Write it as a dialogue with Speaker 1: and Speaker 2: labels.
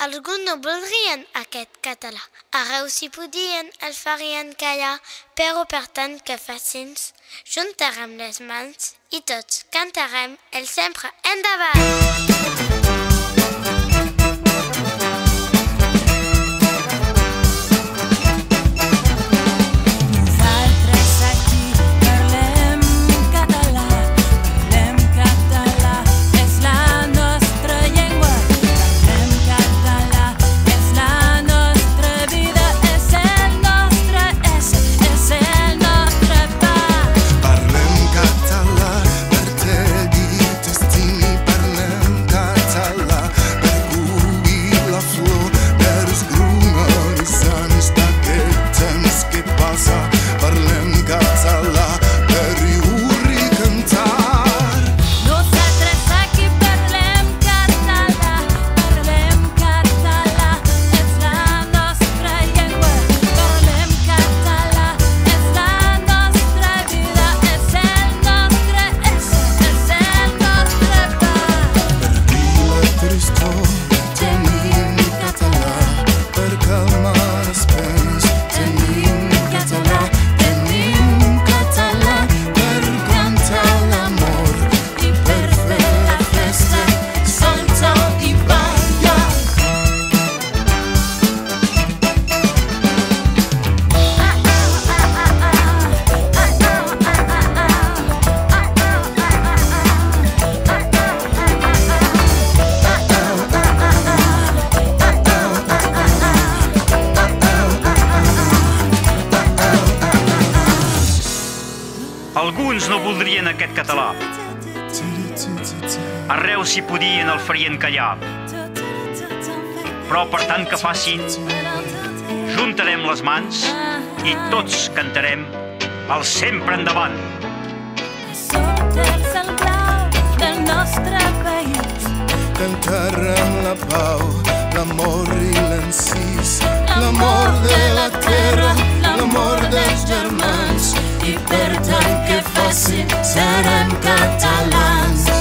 Speaker 1: Alguns no voldrien aquest català. Arreu s'hi podien, el farien callar, però per tant que facin, juntarem les mans i tots cantarem el sempre endavant.
Speaker 2: Alguns no voldrien aquest català. Arreu s'hi podien, el farien callar. Però per tant que facin, juntarem les mans i tots cantarem el sempre endavant.
Speaker 3: Sota el blau del nostre país
Speaker 4: cantarem la pau, l'amor i l'encís, l'amor de la terra, l'amor dels germans, i per tant que facin serem catalans.